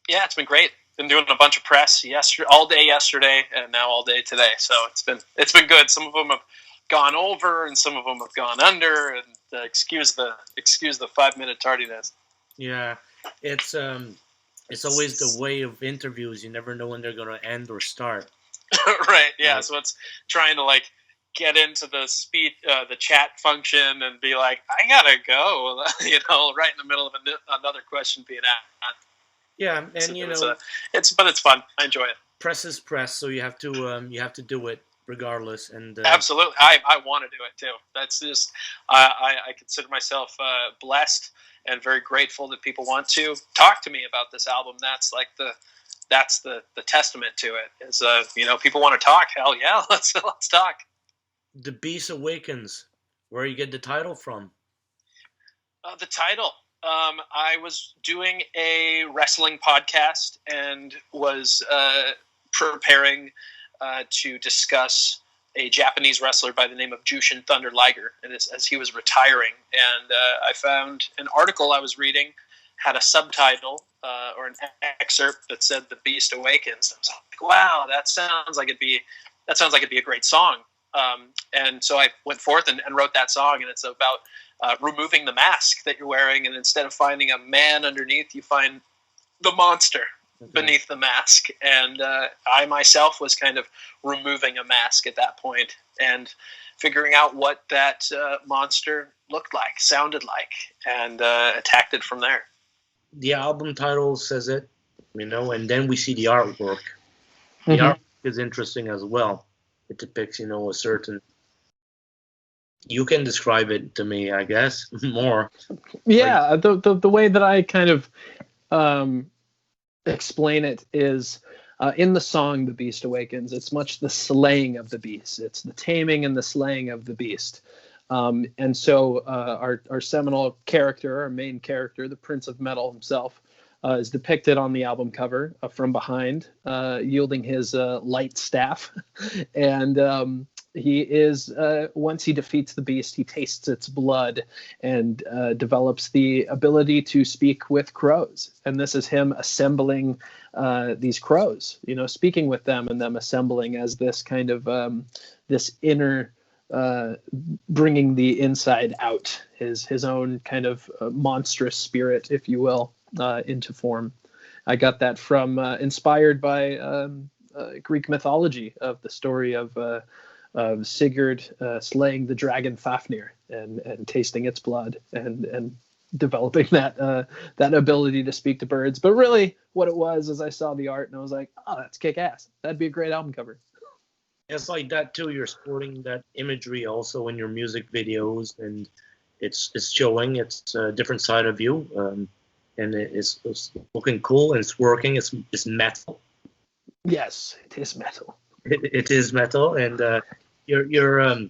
Yeah, it's been great. Been doing a bunch of press all day yesterday, and now all day today. So it's been good. Some of them have gone over, and some of them have gone under. And excuse the 5-minute tardiness. Yeah, it's always the way of interviews. You never know when they're going to end or start. Right. Yeah. So it's trying to get into the the chat function and be like, I gotta go, right in the middle of another question being asked. Yeah, and it's fun. I enjoy it. Press is press, so you have to do it regardless. And absolutely, I want to do it too. That's just I consider myself blessed and very grateful that people want to talk to me about this album. That's the testament to it. Is people want to talk. Hell yeah, let's talk. The Beast Awakens, where you get the title from? The title. I was doing a wrestling podcast and was preparing to discuss a Japanese wrestler by the name of Jushin Thunder Liger, and as he was retiring. And I found an article I was reading had a subtitle or an excerpt that said "The Beast Awakens." I was like, "Wow, that sounds like it'd be a great song." And so I went forth and wrote that song, and it's about removing the mask that you're wearing, and instead of finding a man underneath, you find the monster beneath the mask. And I myself was kind of removing a mask at that point and figuring out what that monster looked like, sounded like, and attacked it from there. The album title says it, and then we see the artwork. The artwork is interesting as well. It depicts, a certain... You can describe it to me, I guess, more. Yeah, the way that I kind of explain it is in the song "The Beast Awakens." It's much the slaying of the beast. It's the taming and the slaying of the beast. And so our seminal character, our main character, the Prince of Metal himself, is depicted on the album cover from behind, yielding his light staff. And he is, once he defeats the beast, he tastes its blood and develops the ability to speak with crows. And this is him assembling these crows, speaking with them and them assembling as this kind of this inner bringing the inside out, his own kind of monstrous spirit, if you will, into form. I got that from inspired by Greek mythology of the story of Sigurd slaying the dragon Fafnir and tasting its blood and developing that ability to speak to birds. But really, what it was is I saw the art and I was like, oh, that's kick-ass. That'd be a great album cover. It's like that too. You're sporting that imagery also in your music videos, and it's showing it's a different side of you, and it's looking cool and it's working. It's metal. Yes, it is metal. It is metal, and your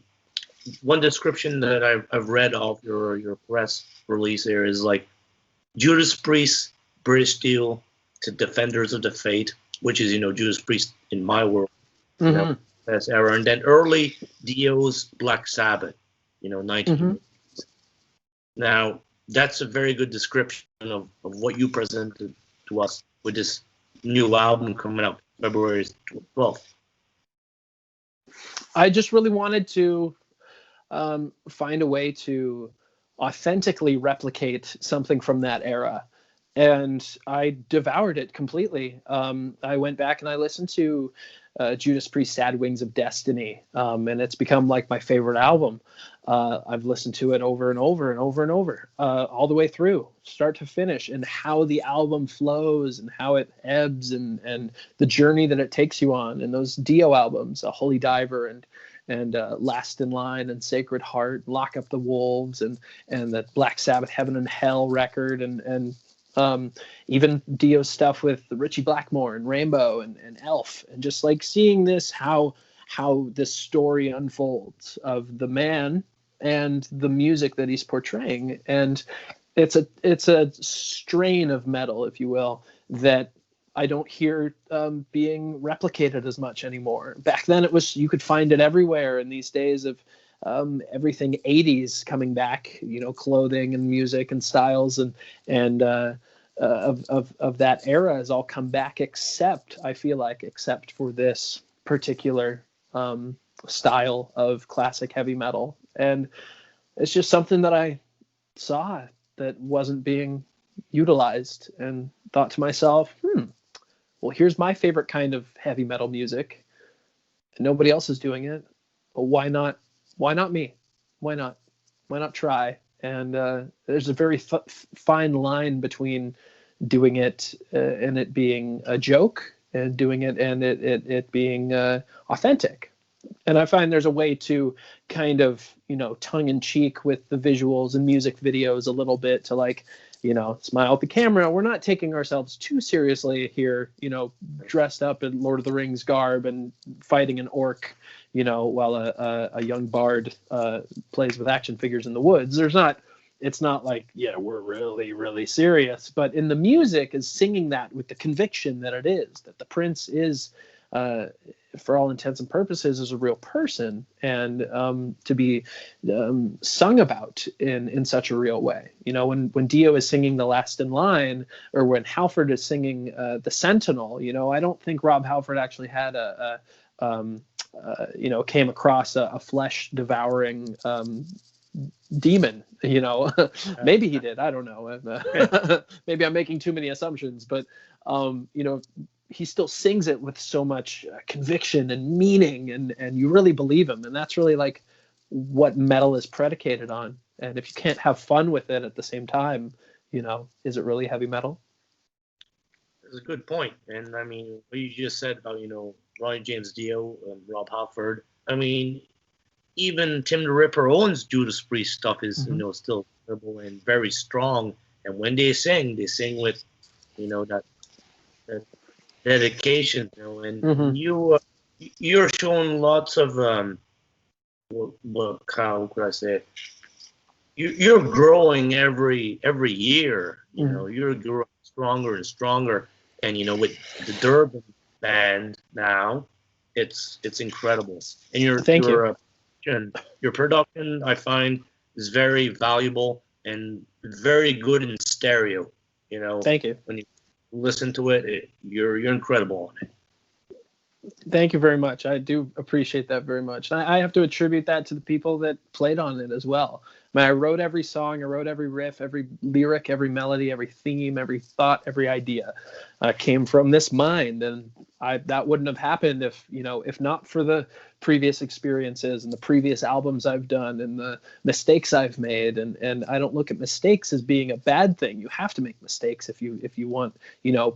one description that I've read of your press release here is like Judas Priest, British Steel to Defenders of the Faith, which is Judas Priest in my world. That's era, and then early Dio's Black Sabbath, 19. Now that's a very good description of what you presented to us with this new album coming up February 12th. I just really wanted to find a way to authentically replicate something from that era, and I devoured it completely. I went back and I listened to Judas Priest Sad Wings of Destiny, and it's become like my favorite album. I've listened to it over and over and over and over, all the way through, start to finish, and how the album flows and how it ebbs and the journey that it takes you on. And those Dio albums, Holy Diver and Last in Line and Sacred Heart, Lock Up the Wolves, and that Black Sabbath Heaven and Hell record, and even Dio's stuff with Richie Blackmore and Rainbow and Elf, and just like seeing this, how this story unfolds of the man and the music that he's portraying. And it's a strain of metal, if you will, that I don't hear being replicated as much anymore. Back then you could find it everywhere. In these days of everything 80s coming back, clothing and music and styles and of that era has all come back, except for this particular style of classic heavy metal. And it's just something that I saw that wasn't being utilized, and thought to myself, well, here's my favorite kind of heavy metal music, and nobody else is doing it. Well, why not me? Why not try? And there's a very fine line between doing it and it being a joke, and doing it and it being authentic. And I find there's a way to kind of, tongue in cheek with the visuals and music videos a little bit, to like, smile at the camera. We're not taking ourselves too seriously here, dressed up in Lord of the Rings garb and fighting an orc, while a young bard plays with action figures in the woods. It's not like, yeah, we're really, really serious. But in the music is singing that with the conviction that it is, that the prince is, for all intents and purposes, is a real person, and to be sung about in such a real way. When Dio is singing The Last in Line, or when Halford is singing The Sentinel, I don't think Rob Halford actually had came across a flesh devouring demon. Maybe he did, I don't know. Maybe I'm making too many assumptions, but he still sings it with so much conviction and meaning, and you really believe him. And that's really like what metal is predicated on. And if you can't have fun with it at the same time, is it really heavy metal? That's a good point. And I mean, what you just said about, Ronnie James Dio and Rob Halford, I mean, even Tim the Ripper Owens' Judas Priest stuff is, still incredible and very strong. And when they sing with, that dedication, and you're showing lots of how could I say it? You're growing every year. You're growing stronger and stronger, and with the Durbin band now, it's incredible. And your production, I find, is very valuable and very good in stereo. Thank you. When you listen to it, you're incredible on it. Thank you very much. I do appreciate that very much. And I have to attribute that to the people that played on it as well. I wrote every song, I wrote every riff, every lyric, every melody, every theme, every thought, every idea came from this mind. And that wouldn't have happened if not for the previous experiences and the previous albums I've done and the mistakes I've made. And I don't look at mistakes as being a bad thing. You have to make mistakes if you want,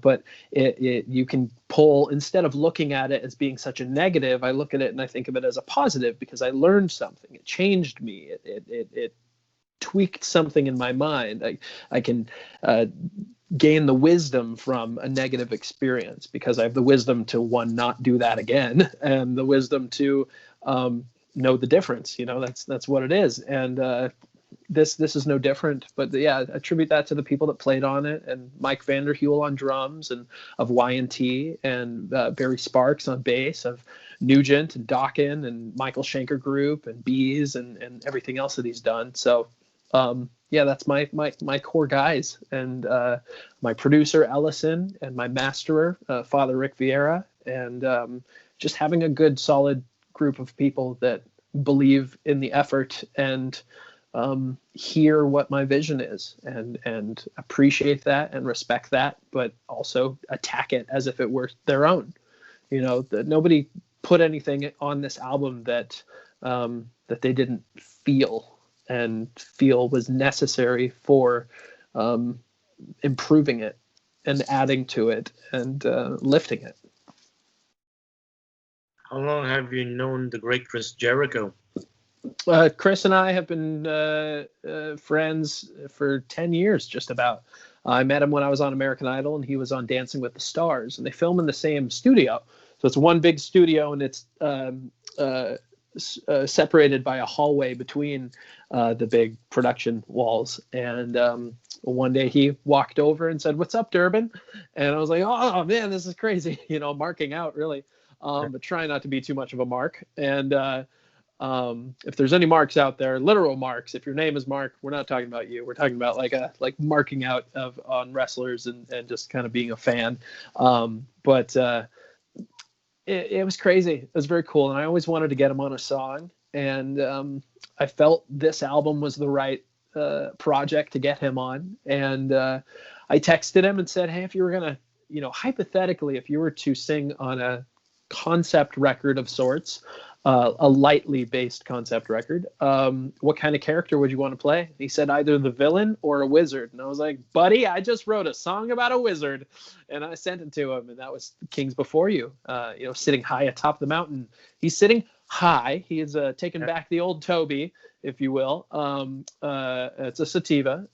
but you can pull, instead of looking at it as being such a negative, I look at it and I think of it as a positive, because I learned something. It changed me. It tweaked something in my mind. I can gain the wisdom from a negative experience, because I have the wisdom to, one, not do that again, and the wisdom to know the difference. That's what it is. And this is no different. But yeah, attribute that to the people that played on it, and Mike Vanderhule on drums, and of Y&T, and Barry Sparks on bass, of Nugent and Dawkin and Michael Schenker Group and Bees and everything else that he's done. So yeah, that's my core guys, and my producer Ellison, and my masterer Father Rick Vieira, and just having a good solid group of people that believe in the effort and hear what my vision is, and appreciate that and respect that, but also attack it as if it were their own. That nobody put anything on this album that they didn't feel was necessary for improving it and adding to it and lifting it. How long have you known the great Chris Jericho? Chris and I have been friends for 10 years, just about. I met him when I was on American Idol, and he was on Dancing with the Stars, and they film in the same studio. So it's one big studio, and it's separated by a hallway between the big production walls. And one day he walked over and said, "What's up, Durbin?" And I was like, "Oh man, this is crazy," marking out really, but trying not to be too much of a mark. And If there's any marks out there, literal marks, if your name is Mark, we're not talking about you. We're talking about like marking out on wrestlers and just kind of being a fan. But it was crazy. It was very cool. And I always wanted to get him on a song. And I felt this album was the right project to get him on. And I texted him and said, hey, if you were going to, hypothetically, if you were to sing on a concept record of sorts, a lightly based concept record, what kind of character would you want to play? He said either the villain or a wizard. And I was like, buddy, I just wrote a song about a wizard. And I sent it to him, and that was Kings Before You, sitting high atop the mountain. He's sitting high. He is taken back the old Toby, if you will. It's a sativa.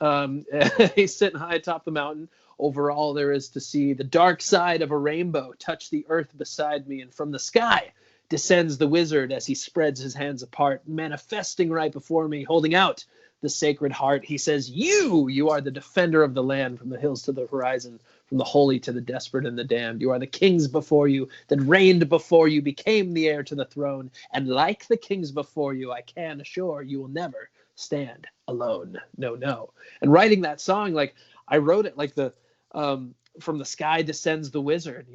He's sitting high atop the mountain. Over all there is to see, the dark side of a rainbow touch the earth beside me, and from the sky descends the wizard as he spreads his hands apart, manifesting right before me, holding out the sacred heart. He says, you are the defender of the land, from the hills to the horizon, from the holy to the desperate and the damned. You are the kings before you that reigned before you, became the heir to the throne. And like the kings before you, I can assure you will never stand alone. No. And writing that song, I wrote it like from the sky descends the wizard,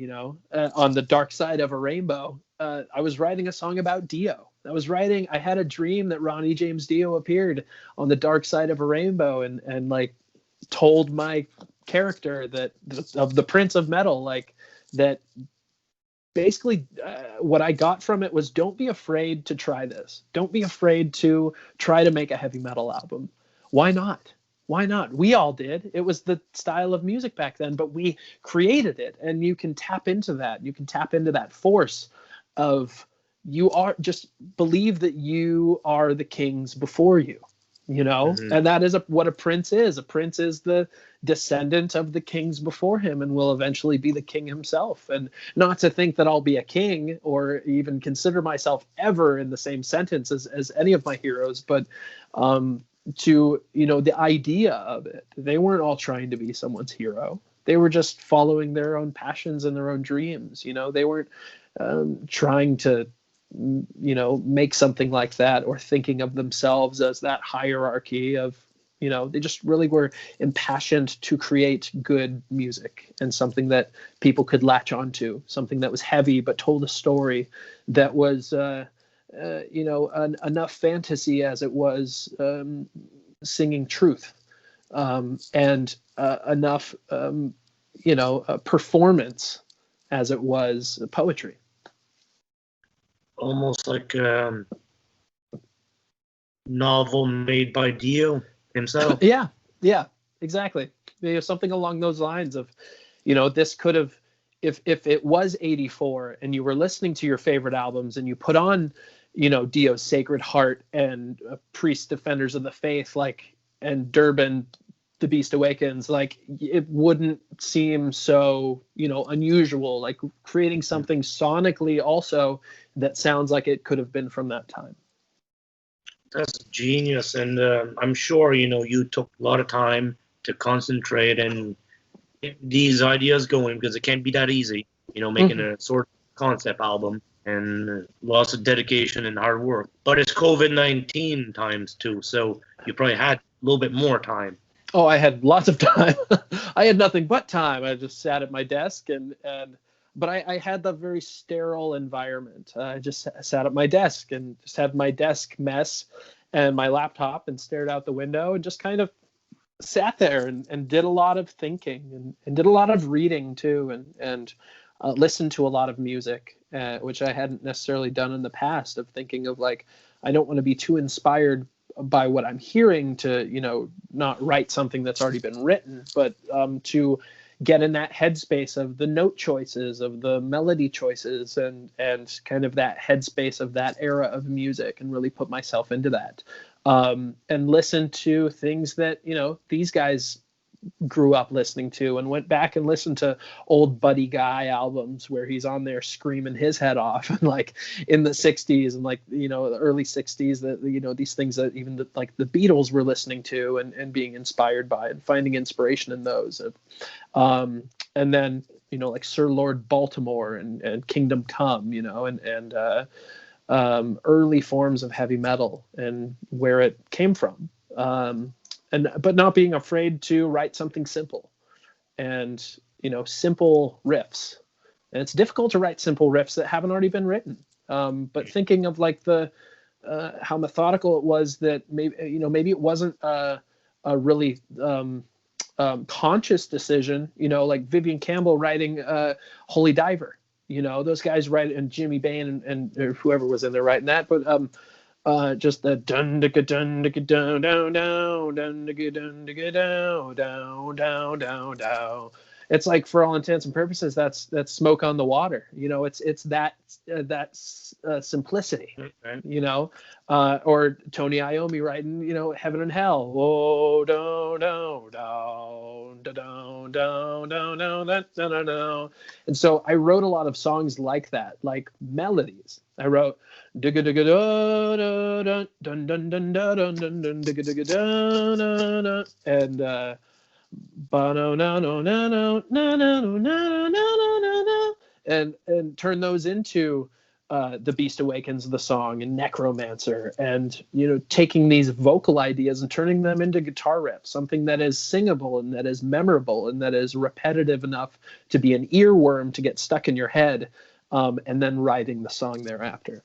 on the dark side of a rainbow. I was writing a song about Dio. I had a dream that Ronnie James Dio appeared on the dark side of a rainbow and told my character that of the Prince of Metal, that basically what I got from it was, don't be afraid to try this. Don't be afraid to try to make a heavy metal album. Why not? We all did. It was the style of music back then, but we created it, and you can tap into that. You can tap into that force of just believe that you are the kings before you, mm-hmm. And that is what a prince is. A prince is the descendant of the kings before him and will eventually be the king himself. And not to think that I'll be a king or even consider myself ever in the same sentence as any of my heroes, but to the idea of it, they weren't all trying to be someone's hero. They were just following their own passions and their own dreams. They weren't trying to make something like that or thinking of themselves as that hierarchy of they just really were impassioned to create good music and something that people could latch onto, something that was heavy but told a story that was enough fantasy as it was singing truth, and enough performance as it was poetry. Almost like a novel made by Dio himself. Yeah, exactly. Something along those lines of, this could have, if it was 84 and you were listening to your favorite albums and you put on Dio's Sacred Heart and Priest Defenders of the Faith, and Durbin, The Beast Awakens, it wouldn't seem so, unusual, creating something sonically also that sounds like it could have been from that time. That's genius. And I'm sure, you took a lot of time to concentrate and get these ideas going, because it can't be that easy, making mm-hmm. a sort of concept album. And lots of dedication and hard work. But it's COVID-19 times too, so you probably had a little bit more time. Oh, I had lots of time. I had nothing but time. I just sat at my desk but I had the very sterile environment. I just sat at my desk and just had my desk mess and my laptop and stared out the window and just kind of sat there and did a lot of thinking and did a lot of reading too, and listened to a lot of music, which I hadn't necessarily done in the past, of thinking of I don't want to be too inspired by what I'm hearing to, not write something that's already been written, but to get in that headspace of the note choices, of the melody choices, and kind of that headspace of that era of music, and really put myself into that, and listen to things that, these guys grew up listening to, and went back and listened to old Buddy Guy albums where he's on there screaming his head off, and in the 60s and the early 60s, that these things that even the Beatles were listening to and being inspired by, and finding inspiration in those, and then Sir Lord Baltimore and Kingdom Come, early forms of heavy metal and where it came from, but not being afraid to write something simple and simple riffs. And it's difficult to write simple riffs that haven't already been written. But thinking of like how methodical it was, that maybe it wasn't a really conscious decision, like Vivian Campbell writing Holy Diver, those guys write, and Jimmy Bain and whoever was in there writing that, but just the dun dun dun dun down down down dun dun down down down down down. It's like, for all intents and purposes, that's Smoke on the Water. It's that simplicity. Okay. Or Tony Iommi writing, Heaven and Hell. Whoa, down, down, down, down, down, down, down, down, down, down. And so I wrote a lot of songs like that, like melodies. I wrote digga digga da da dun dun dun da dun dun dun digga digga da da da, and ba no no no no no no no no no no no, and turn those into the Beast Awakens, the song, and Necromancer, and taking these vocal ideas and turning them into guitar riffs, something that is singable and that is memorable and that is repetitive enough to be an earworm to get stuck in your head, and then writing the song thereafter.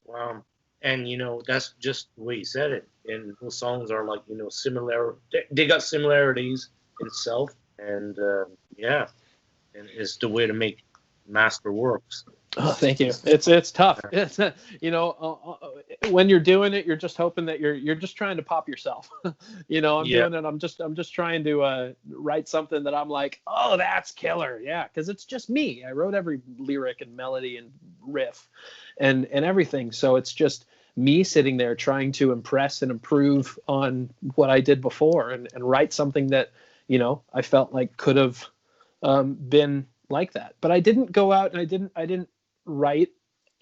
Wow. And that's just the way you said it. And those songs are like similar. They got similarities in itself, and yeah, and it's the way to make master works. Oh, thank you. It's tough. It's when you're doing it, you're just hoping that you're just trying to pop yourself. I'm doing it. I'm just trying to write something that I'm like, oh, that's killer. Yeah, because it's just me. I wrote every lyric and melody and riff, and everything. So it's just me sitting there trying to impress and improve on what I did before, and write something that I felt like could have been like that. But I didn't go out and I didn't write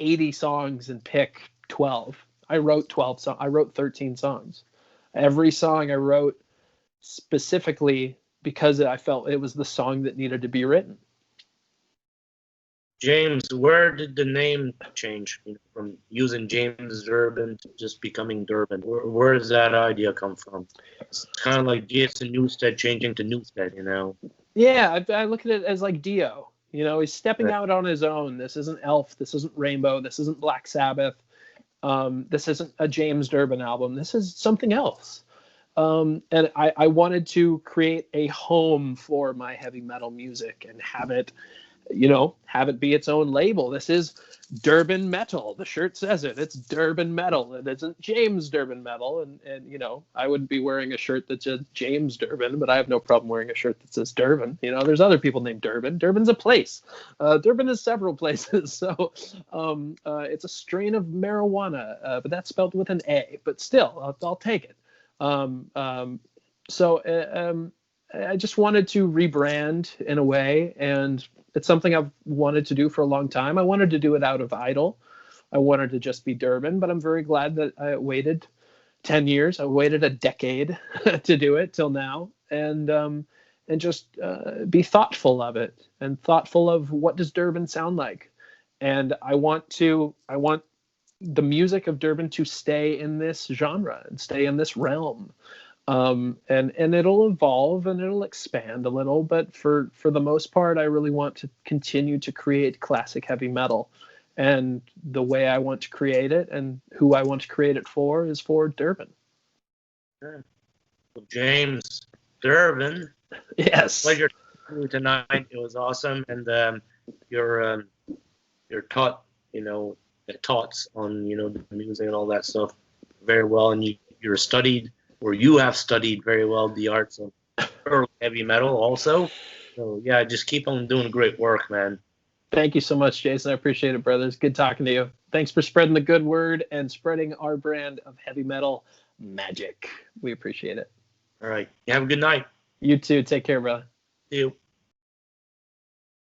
80 songs and pick 12. I wrote 12 songs. I wrote 13 songs. Every song I wrote specifically because I felt it was the song that needed to be written. James, where did the name change from using James Durbin to just becoming Durbin? Where does that idea come from? It's kind of like Jason Newsted changing to Newsted, Yeah, I look at it as like Dio. He's stepping out on his own. This isn't Elf. This isn't Rainbow. This isn't Black Sabbath. This isn't a James Durbin album. This is something else. And I wanted to create a home for my heavy metal music and have it be its own label. This is Durbin Metal. The shirt says it. It's Durbin Metal. It isn't James Durbin Metal. And I wouldn't be wearing a shirt that says James Durbin, but I have no problem wearing a shirt that says Durbin. There's other people named Durbin. Durbin's a place. Durbin is several places. So it's a strain of marijuana, but that's spelled with an A. But still, I'll take it. So I just wanted to rebrand in a way, and it's something I've wanted to do for a long time. I wanted to do it out of idle. I wanted to just be Durbin, but I'm very glad that I waited 10 years. I waited a decade to do it till now, and just be thoughtful of it and thoughtful of what does Durbin sound like. And I want the music of Durbin to stay in this genre and stay in this realm. And it'll evolve and it'll expand a little, but for the most part, I really want to continue to create classic heavy metal, and the way I want to create it and who I want to create it for is for Durbin. Sure. Well, James Durbin, yes, pleasure to you tonight. It was awesome, and your thoughts on the music and all that stuff very well, and you have studied very well the arts of early heavy metal also. So yeah, just keep on doing great work, man. Thank you so much, Jason. I appreciate it, brothers. Good talking to you. Thanks for spreading the good word and spreading our brand of heavy metal magic. We appreciate it. All right. You have a good night. You too. Take care, brother. See you.